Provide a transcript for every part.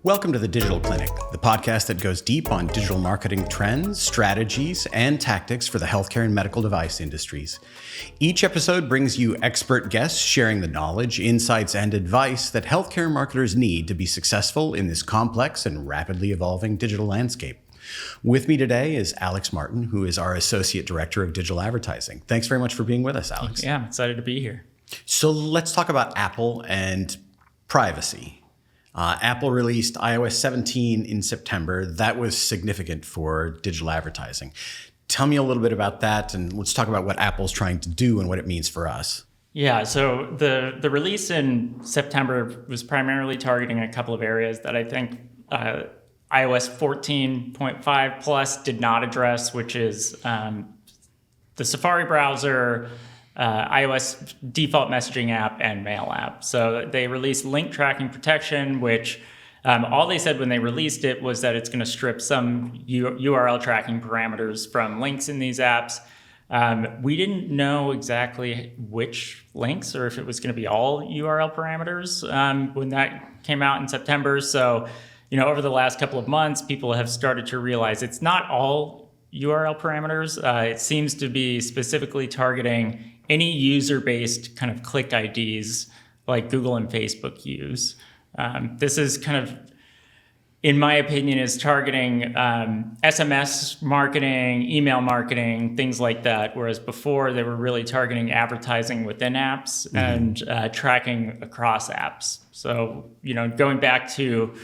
Welcome to the Digital Clinic, the podcast that goes deep on digital marketing trends, strategies, and tactics for the healthcare and medical device industries. Each episode brings you expert guests sharing the knowledge, insights, and advice that healthcare marketers need to be successful in this complex and rapidly evolving digital landscape. With me today is Alex Martin, who is our Associate Director of Digital Advertising. Thanks very much for being with us, Alex. Yeah, I'm excited to be here. So let's talk about Apple and privacy. Apple released iOS 17 in September. That was significant for digital advertising. Tell me a little bit about that, and let's talk about what Apple's trying to do and what it means for us. Yeah, so the release in September was primarily targeting a couple of areas that I think iOS 14.5 Plus did not address, which is the Safari browser, iOS default messaging app, and mail app. So they released link tracking protection, which all they said when they released it was that it's going to strip some URL tracking parameters from links in these apps. We didn't know exactly which links or if it was going to be all URL parameters when that came out in September. So, over the last couple of months, people have started to realize it's not all URL parameters. It seems to be specifically targeting any user-based kind of click IDs like Google and Facebook use. This is kind of, in my opinion, is targeting SMS marketing, email marketing, things like that. Whereas before they were really targeting advertising within apps and tracking across apps. So, going back to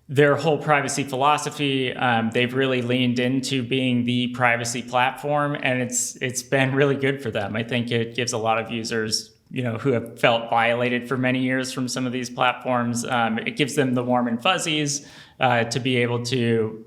their whole privacy philosophy, they've really leaned into being the privacy platform, and it's been really good for them. I think it gives a lot of users, who have felt violated for many years from some of these platforms. It gives them the warm and fuzzies to be able to,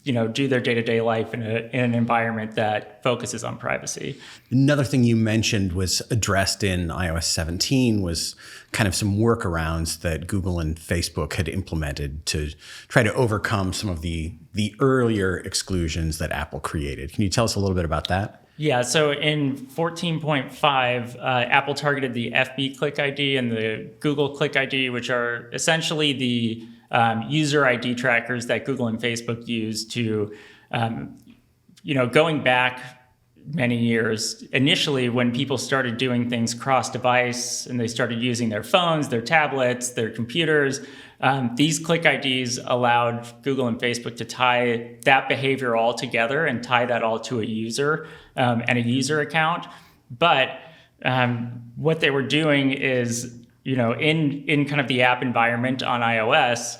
do their day-to-day life in an environment that focuses on privacy. Another thing you mentioned was addressed in iOS 17 was kind of some workarounds that Google and Facebook had implemented to try to overcome some of the earlier exclusions that Apple created. Can you tell us a little bit about that? Yeah, so in 14.5, Apple targeted the FB Click ID and the Google Click ID, which are essentially the user ID trackers that Google and Facebook use to, going back many years, initially when people started doing things cross-device and they started using their phones, their tablets, their computers, these click IDs allowed Google and Facebook to tie that behavior all together and tie that all to a user and a user account. But what they were doing is, in kind of the app environment on iOS,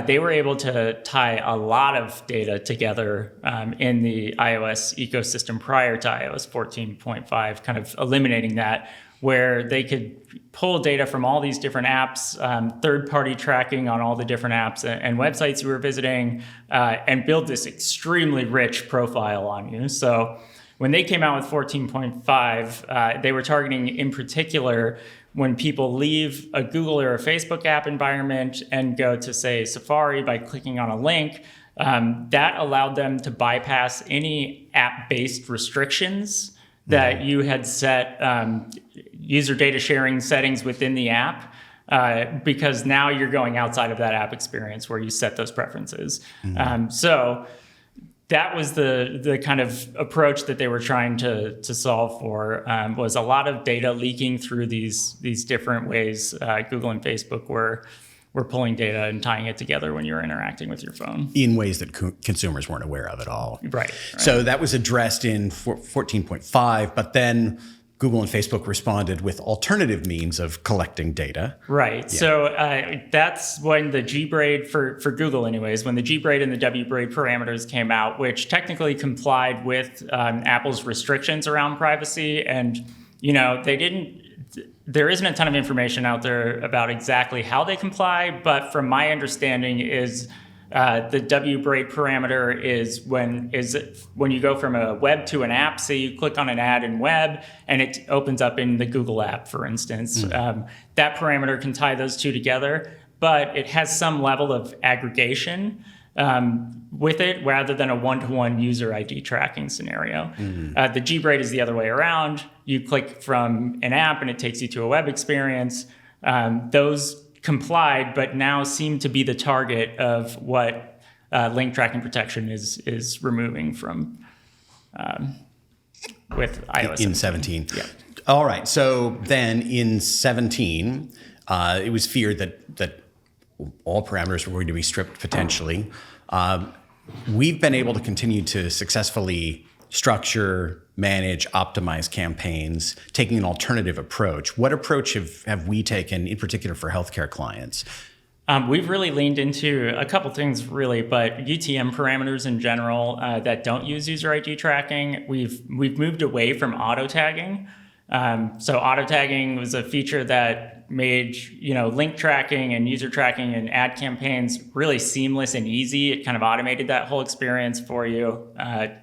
they were able to tie a lot of data together in the iOS ecosystem prior to iOS 14.5, kind of eliminating that, where they could pull data from all these different apps, third-party tracking on all the different apps and websites you were visiting, and build this extremely rich profile on you. So when they came out with 14.5, they were targeting, in particular, when people leave a Google or a Facebook app environment and go to, say, Safari by clicking on a link, that allowed them to bypass any app-based restrictions that you had set user data sharing settings within the app, because now you're going outside of that app experience where you set those preferences. So that was the kind of approach that they were trying to solve for, was a lot of data leaking through these different ways Google and Facebook were pulling data and tying it together when you were interacting with your phone. In ways that consumers weren't aware of at all. Right. So that was addressed in 14.5, but then Google and Facebook responded with alternative means of collecting data. Right. Yeah. So that's when the G-Braid, for Google anyways, when the G-Braid and the W-Braid parameters came out, which technically complied with Apple's restrictions around privacy. And, there isn't a ton of information out there about exactly how they comply, but from my understanding is the W-Braid parameter is when you go from a web to an app. Say you click on an ad in web and it opens up in the Google app, for instance. That parameter can tie those two together, but it has some level of aggregation with it rather than a one-to-one user ID tracking scenario. The G-Braid is the other way around. You click from an app and it takes you to a web experience. Those complied, but now seem to be the target of what link tracking protection is removing from with iOS in 17. Yeah. All right. So then in 17, it was feared that all parameters were going to be stripped potentially. We've been able to continue to successfully structure, manage, optimize campaigns, taking an alternative approach. What approach have we taken in particular for healthcare clients? We've really leaned into a couple things, really, but UTM parameters in general that don't use user ID tracking. We've moved away from auto tagging. So auto tagging was a feature that made link tracking and user tracking and ad campaigns really seamless and easy. It kind of automated that whole experience for you.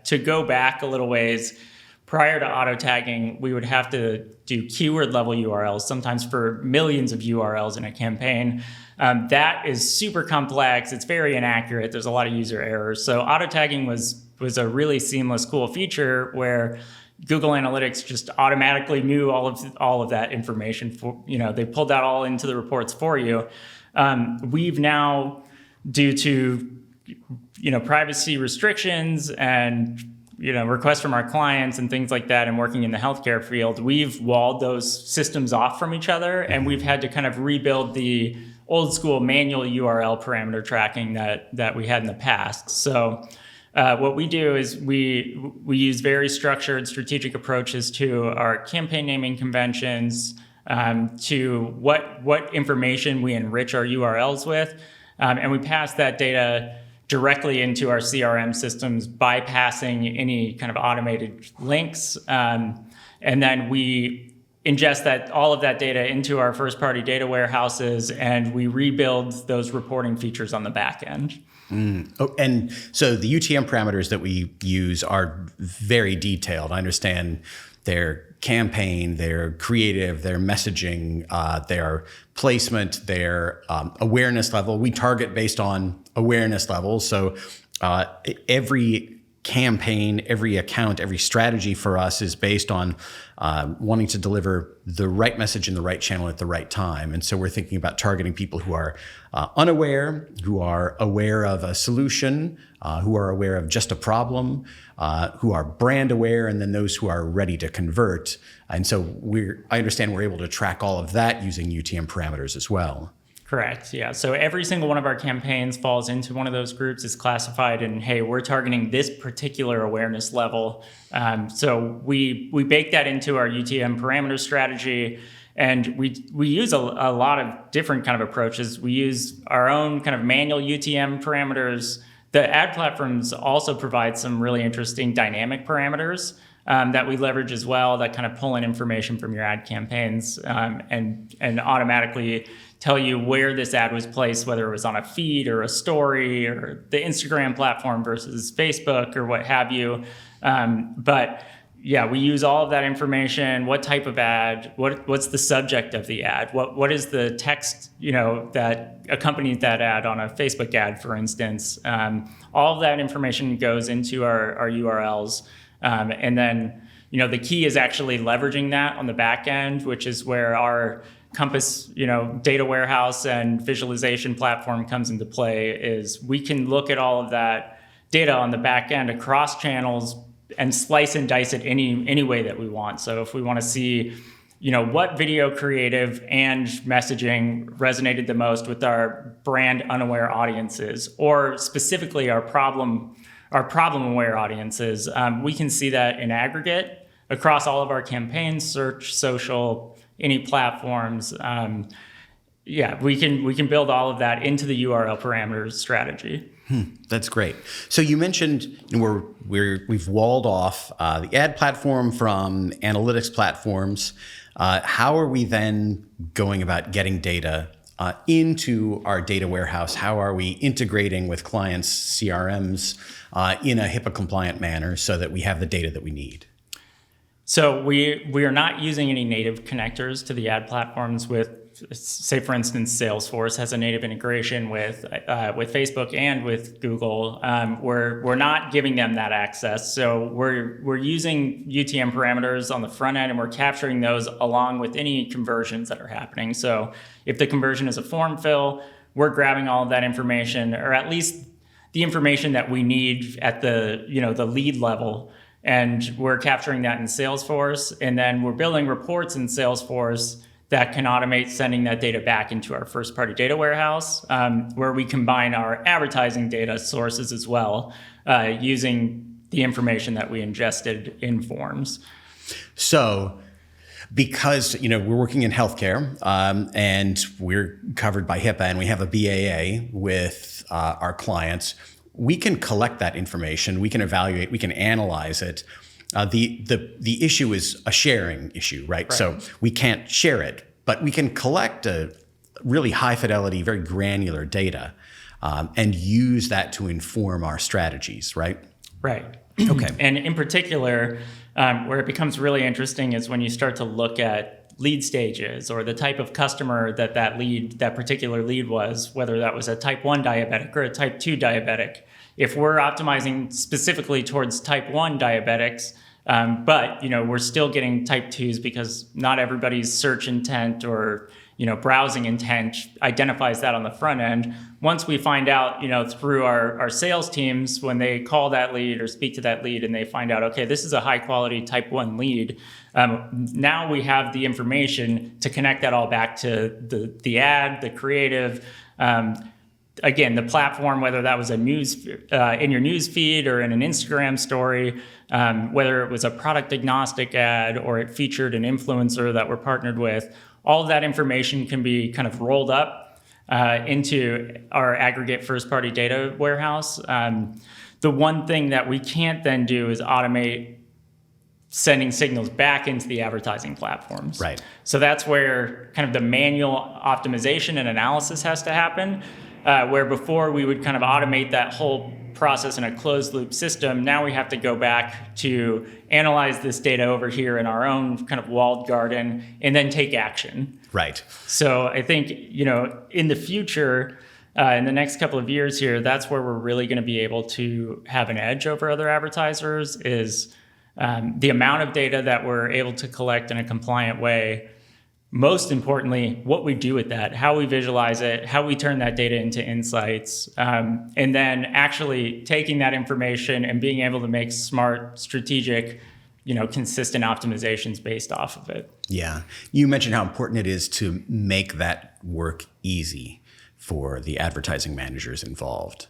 To go back a little ways, prior to auto tagging, we would have to do keyword level URLs, sometimes for millions of URLs in a campaign. That is super complex. It's very inaccurate. There's a lot of user errors. So auto tagging was a really seamless, cool feature where Google Analytics just automatically knew all of that information. They pulled that all into the reports for you. We've now, due to privacy restrictions and requests from our clients and things like that, and working in the healthcare field, we've walled those systems off from each other, and we've had to kind of rebuild the old school manual URL parameter tracking that we had in the past. So what we do is we use very structured, strategic approaches to our campaign naming conventions, to what information we enrich our URLs with, and we pass that data directly into our CRM systems, bypassing any kind of automated links, and then we ingest all of that data into our first-party data warehouses, and we rebuild those reporting features on the back end. Oh, and so the UTM parameters that we use are very detailed. I understand their campaign, their creative, their messaging, their placement, their awareness level. We target based on awareness level. So every campaign, every account, every strategy for us is based on wanting to deliver the right message in the right channel at the right time. And so we're thinking about targeting people who are unaware, who are aware of a solution, who are aware of just a problem, who are brand aware, and then those who are ready to convert. And so I understand we're able to track all of that using UTM parameters as well. Correct. Yeah. So every single one of our campaigns falls into one of those groups. Is classified in, hey, we're targeting this particular awareness level. So we bake that into our UTM parameter strategy, and we use a lot of different kind of approaches. We use our own kind of manual UTM parameters. The ad platforms also provide some really interesting dynamic parameters that we leverage as well, that kind of pull in information from your ad campaigns and automatically tell you where this ad was placed, whether it was on a feed or a story or the Instagram platform versus Facebook or what have you. But yeah, we use all of that information. What type of ad? What's the subject of the ad? What is the text that accompanies that ad on a Facebook ad, for instance? All of that information goes into our URLs, and then the key is actually leveraging that on the back end, which is where our Compass, data warehouse and visualization platform comes into play. Is we can look at all of that data on the back end across channels and slice and dice it any way that we want. So if we want to see, what video creative and messaging resonated the most with our brand unaware audiences, or specifically our problem aware audiences, we can see that in aggregate across all of our campaigns, search, social, any platforms. We can build all of that into the URL parameters strategy. That's great. So you mentioned we've walled off the ad platform from analytics platforms. How are we then going about getting data into our data warehouse? How are we integrating with clients' CRMs in a HIPAA compliant manner so that we have the data that we need? So we are not using any native connectors to the ad platforms with say, for instance, Salesforce has a native integration with Facebook and with Google. We're not giving them that access. So we're using UTM parameters on the front end, and we're capturing those along with any conversions that are happening. So if the conversion is a form fill, we're grabbing all of that information, or at least the information that we need at the lead level, and we're capturing that in Salesforce, and then we're building reports in Salesforce that can automate sending that data back into our first-party data warehouse, where we combine our advertising data sources as well, using the information that we ingested in forms. So, because we're working in healthcare and we're covered by HIPAA and we have a BAA with our clients, we can collect that information, we can evaluate, we can analyze it. The issue is a sharing issue, right? So we can't share it, but we can collect a really high fidelity, very granular data and use that to inform our strategies, right? Right. Okay. And in particular, where it becomes really interesting is when you start to look at lead stages or the type of customer that particular lead was, whether that was a type 1 diabetic or a type 2 diabetic. If we're optimizing specifically towards type 1 diabetics, but we're still getting type 2s because not everybody's search intent or browsing intent identifies that on the front end. Once we find out, through our sales teams, when they call that lead or speak to that lead and they find out, okay, this is a high quality type 1 lead, now we have the information to connect that all back to the ad, the creative, again, the platform, whether that was a news in your news feed or in an Instagram story, whether it was a product agnostic ad or it featured an influencer that we're partnered with, all of that information can be kind of rolled up into our aggregate first-party data warehouse. The one thing that we can't then do is automate sending signals back into the advertising platforms. Right. So that's where kind of the manual optimization and analysis has to happen. Where before we would kind of automate that whole process in a closed loop system, now we have to go back to analyze this data over here in our own kind of walled garden and then take action. Right. So I think, in the future, in the next couple of years here, that's where we're really going to be able to have an edge over other advertisers is the amount of data that we're able to collect in a compliant way. Most importantly, what we do with that, how we visualize it, how we turn that data into insights, and then actually taking that information and being able to make smart, strategic, consistent optimizations based off of it. Yeah. You mentioned how important it is to make that work easy for the advertising managers involved.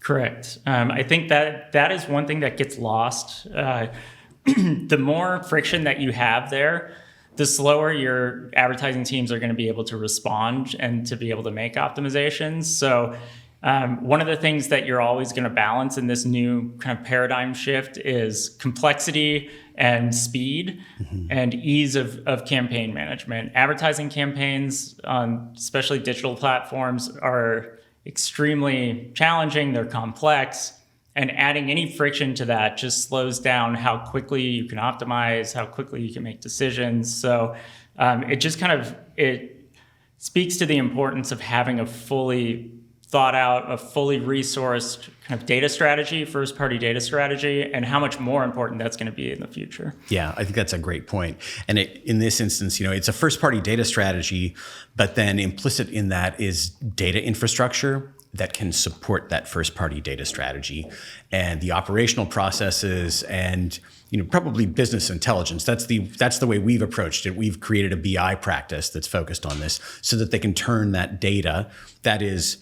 Correct. I think that is one thing that gets lost. The more friction that you have there, the slower your advertising teams are going to be able to respond and to be able to make optimizations. So one of the things that you're always going to balance in this new kind of paradigm shift is complexity and speed and ease of campaign management. Advertising campaigns on especially digital platforms are extremely challenging. They're complex. And adding any friction to that just slows down how quickly you can optimize, how quickly you can make decisions. So it speaks to the importance of having a fully thought out, a fully resourced kind of data strategy, first party data strategy, and how much more important that's going to be in the future. Yeah, I think that's a great point. And in this instance, it's a first party data strategy, but then implicit in that is data infrastructure that can support that first party data strategy and the operational processes and probably business intelligence. That's the way we've approached it. We've created a BI practice that's focused on this so that they can turn that data that is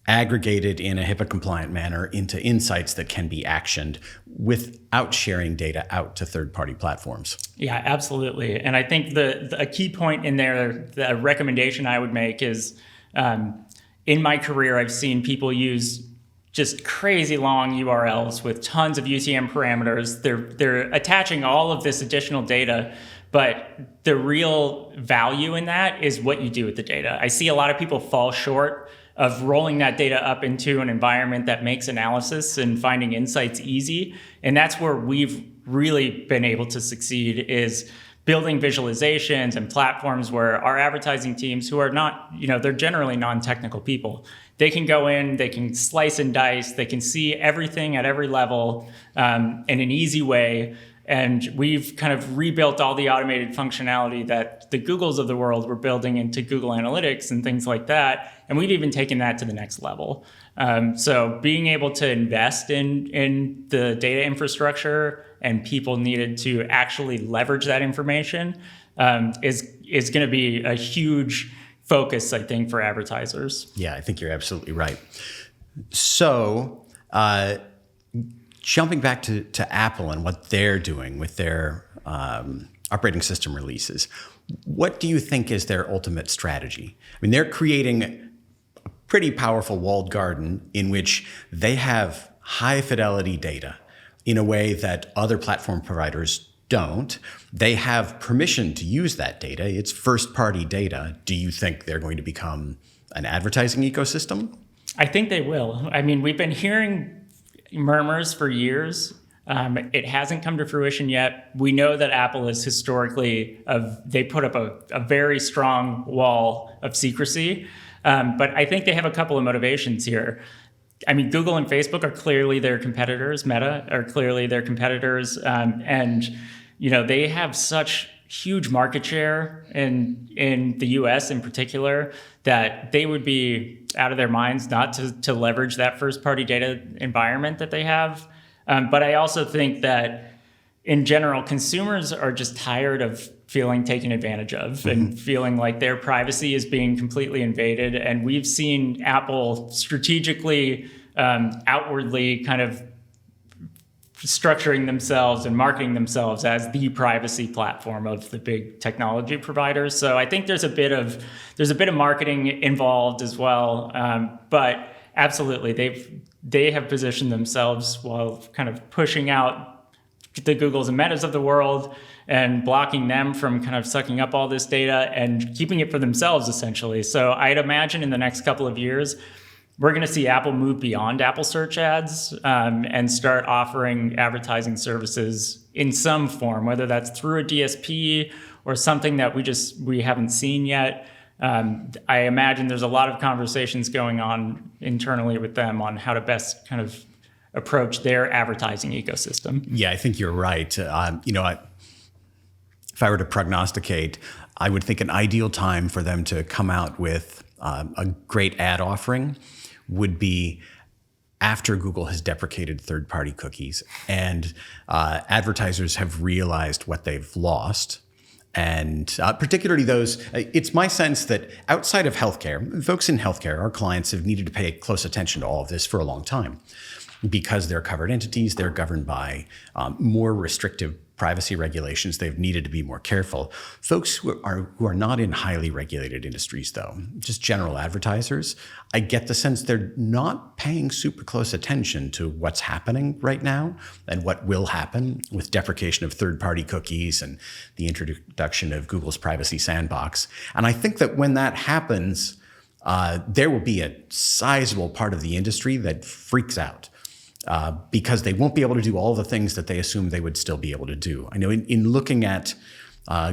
aggregated in a HIPAA compliant manner into insights that can be actioned without sharing data out to third party platforms. Yeah, absolutely. And I think a key point in there, the recommendation I would make is, in my career, I've seen people use just crazy long URLs with tons of UTM parameters. They're attaching all of this additional data, but the real value in that is what you do with the data. I see a lot of people fall short of rolling that data up into an environment that makes analysis and finding insights easy. And that's where we've really been able to succeed, is building visualizations and platforms where our advertising teams, who are not, they're generally non-technical people, they can go in, they can slice and dice, they can see everything at every level in an easy way. And we've kind of rebuilt all the automated functionality that the Googles of the world were building into Google Analytics and things like that. And we've even taken that to the next level. So being able to invest in the data infrastructure and people needed to actually leverage that information is going to be a huge focus, I think, for advertisers. Yeah, I think you're absolutely right. So jumping back to Apple and what they're doing with their operating system releases, what do you think is their ultimate strategy? I mean, they're creating a pretty powerful walled garden in which they have high fidelity data in a way that other platform providers don't. They have permission to use that data. It's first-party data. Do you think they're going to become an advertising ecosystem? I think they will. I mean, we've been hearing murmurs for years. It hasn't come to fruition yet. We know that Apple is historically, they put up a very strong wall of secrecy. But I think they have a couple of motivations here. I mean, Google and Facebook are clearly their competitors. Meta are clearly their competitors. And they have such huge market share in the US in particular that they would be out of their minds not to leverage that first-party data environment that they have. But I also think that in general, consumers are just tired of feeling taken advantage of and feeling like their privacy is being completely invaded. And we've seen Apple strategically, outwardly kind of structuring themselves and marketing themselves as the privacy platform of the big technology providers. So I think there's a bit of marketing involved as well. But absolutely, they have positioned themselves while kind of pushing out the Googles and Metas of the world and blocking them from kind of sucking up all this data and keeping it for themselves, essentially. So I'd imagine in the next couple of years, we're going to see Apple move beyond Apple search ads and start offering advertising services in some form, whether that's through a DSP or something that we haven't seen yet. I imagine there's a lot of conversations going on internally with them on how to best kind of approach their advertising ecosystem. Yeah, I think you're right. If I were to prognosticate, I would think an ideal time for them to come out with a great ad offering would be after Google has deprecated third-party cookies and advertisers have realized what they've lost. And particularly those, it's my sense that outside of healthcare, folks in healthcare, our clients have needed to pay close attention to all of this for a long time because they're covered entities, they're governed by more restrictive privacy regulations. They've needed to be more careful. Folks who are not in highly regulated industries, though, just general advertisers, I get the sense they're not paying super close attention to what's happening right now and what will happen with deprecation of third-party cookies and the introduction of Google's privacy sandbox. And I think that when that happens, there will be a sizable part of the industry that freaks out. Because they won't be able to do all the things that they assume they would still be able to do. I know in looking at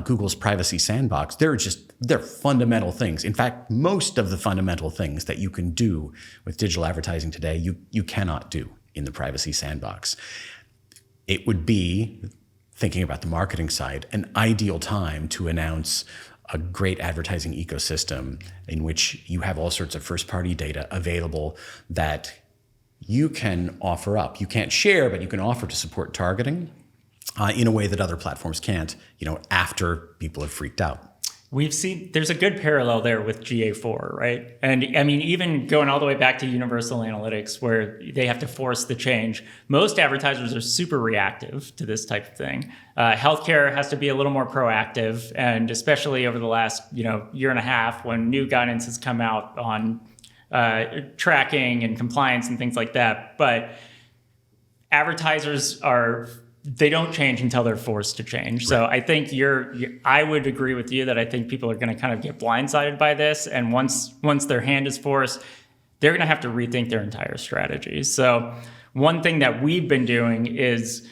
Google's privacy sandbox, there are fundamental things. In fact, most of the fundamental things that you can do with digital advertising today, you cannot do in the privacy sandbox. It would be, thinking about the marketing side, an ideal time to announce a great advertising ecosystem in which you have all sorts of first-party data available that you can offer up. You can't share, but you can offer to support targeting in a way that other platforms can't, after people have freaked out. We've seen there's a good parallel there with GA4, right? And I mean, even going all the way back to universal analytics, where they have to force the change. Most advertisers are super reactive to this type of thing. Healthcare has to be a little more proactive, and especially over the last year and a half, when new guidance has come out on tracking and compliance and things like that. But advertisers they don't change until they're forced to change. Right. So I think I would agree with you that I think people are going to kind of get blindsided by this. And once their hand is forced, they're going to have to rethink their entire strategy. So one thing that we've been doing is,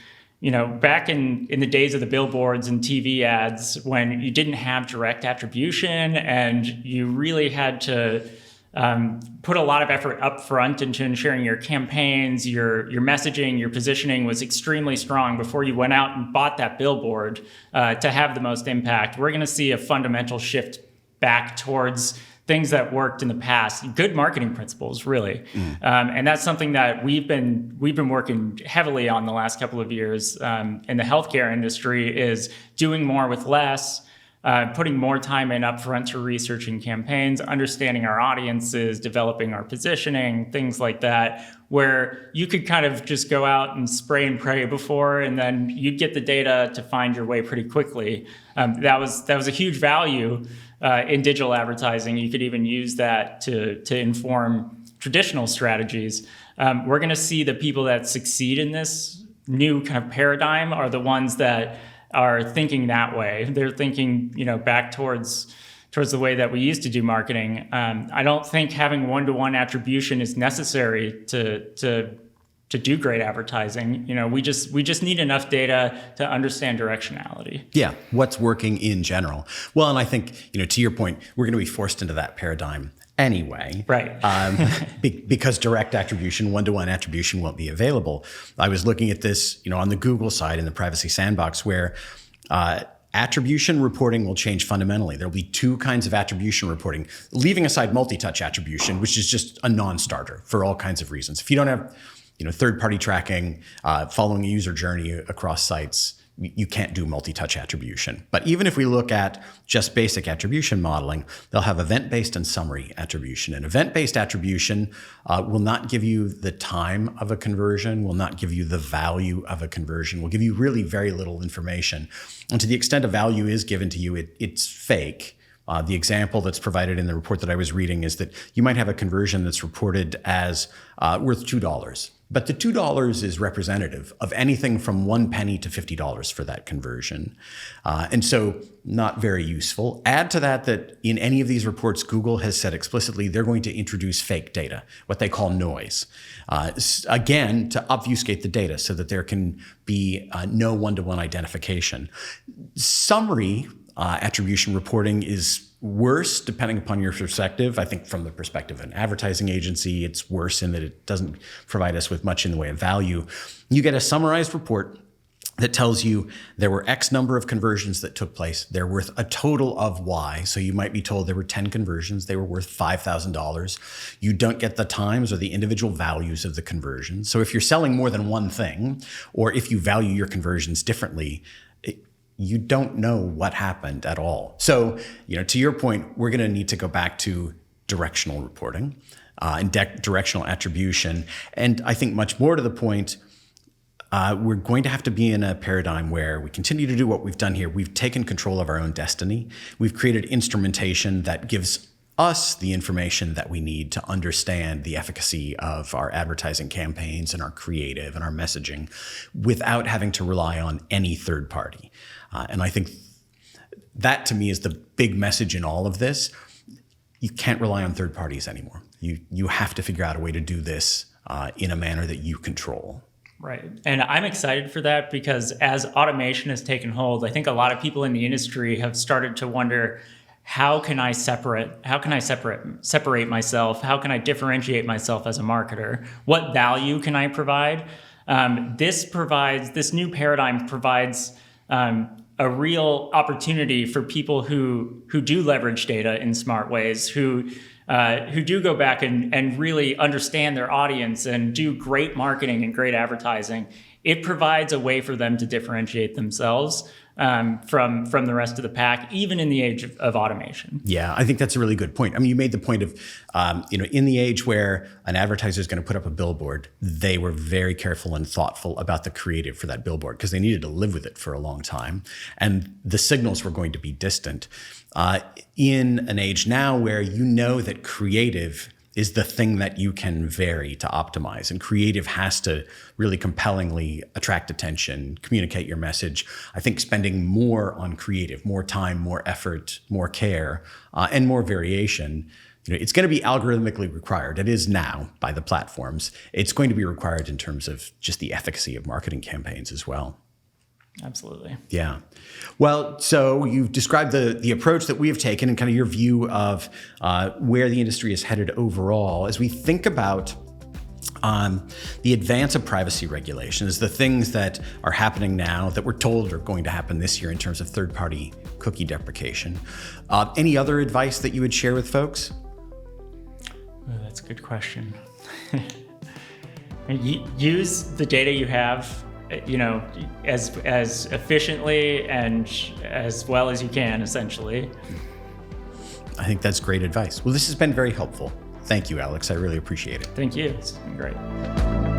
back in the days of the billboards and TV ads, when you didn't have direct attribution and you really had to put a lot of effort up front into ensuring your campaigns, your messaging, your positioning was extremely strong before you went out and bought that billboard to have the most impact. We're going to see a fundamental shift back towards things that worked in the past, good marketing principles, really. And that's something that we've been working heavily on the last couple of years in the healthcare industry, is doing more with less, putting more time in upfront to researching campaigns, understanding our audiences, developing our positioning, things like that, where you could kind of just go out and spray and pray before, and then you'd get the data to find your way pretty quickly. That was a huge value in digital advertising. You could even use that to inform traditional strategies. We're going to see the people that succeed in this new kind of paradigm are the ones that are thinking that way. They're thinking, back towards the way that we used to do marketing. I don't think having one-to-one attribution is necessary to do great advertising. We just need enough data to understand directionality. Yeah, what's working in general. Well, and I think, to your point, we're going to be forced into that paradigm anyway. Right. Because direct attribution, one-to-one attribution won't be available. I was looking at this, on the Google side in the privacy sandbox, where attribution reporting will change fundamentally. There'll be two kinds of attribution reporting, leaving aside multi-touch attribution, which is just a non-starter for all kinds of reasons. If you don't have third-party tracking, following a user journey across sites, you can't do multi-touch attribution. But even if we look at just basic attribution modeling, they'll have event-based and summary attribution. And event-based attribution will not give you the time of a conversion, will not give you the value of a conversion, will give you really very little information. And to the extent a value is given to you, it's fake. The example that's provided in the report that I was reading is that you might have a conversion that's reported as worth $2. But the $2 is representative of anything from 1 penny to $50 for that conversion. And so not very useful. Add to that in any of these reports, Google has said explicitly they're going to introduce fake data, what they call noise, again, to obfuscate the data so that there can be no one-to-one identification. Summary attribution reporting is worse depending upon your perspective. I think from the perspective of an advertising agency, it's worse in that it doesn't provide us with much in the way of value. You get a summarized report that tells you there were X number of conversions that took place. They're worth a total of Y. So you might be told there were 10 conversions. They were worth $5,000. You don't get the times or the individual values of the conversions. So if you're selling more than one thing, or if you value your conversions differently, you don't know what happened at all. So, to your point, we're going to need to go back to directional reporting and directional attribution. And I think much more to the point, we're going to have to be in a paradigm where we continue to do what we've done here. We've taken control of our own destiny. We've created instrumentation that gives us the information that we need to understand the efficacy of our advertising campaigns and our creative and our messaging without having to rely on any third party. And I think that, to me, is the big message in all of this. You can't rely on third parties anymore. You have to figure out a way to do this in a manner that you control. Right. And I'm excited for that because as automation has taken hold, I think a lot of people in the industry have started to wonder, how can I separate myself? How can I differentiate myself as a marketer? What value can I provide? This new paradigm provides a real opportunity for people who do leverage data in smart ways, who do go back and really understand their audience and do great marketing and great advertising. It provides a way for them to differentiate themselves from the rest of the pack, even in the age of automation. Yeah, I think that's a really good point. I mean, you made the point of, in the age where an advertiser is going to put up a billboard, they were very careful and thoughtful about the creative for that billboard because they needed to live with it for a long time. And the signals were going to be distant. In an age now where that creative is the thing that you can vary to optimize. And creative has to really compellingly attract attention, communicate your message. I think spending more on creative, more time, more effort, more care, and more variation, it's going to be algorithmically required. It is now by the platforms. It's going to be required in terms of just the efficacy of marketing campaigns as well. Absolutely. Yeah. Well, so you've described the approach that we have taken and kind of your view of where the industry is headed overall. As we think about the advance of privacy regulations, the things that are happening now that we're told are going to happen this year in terms of third-party cookie deprecation, any other advice that you would share with folks? Oh, that's a good question. Use the data you have, as efficiently and as well as you can, essentially. I think that's great advice. Well, this has been very helpful. Thank you, Alex. I really appreciate it. Thank you. It's been great.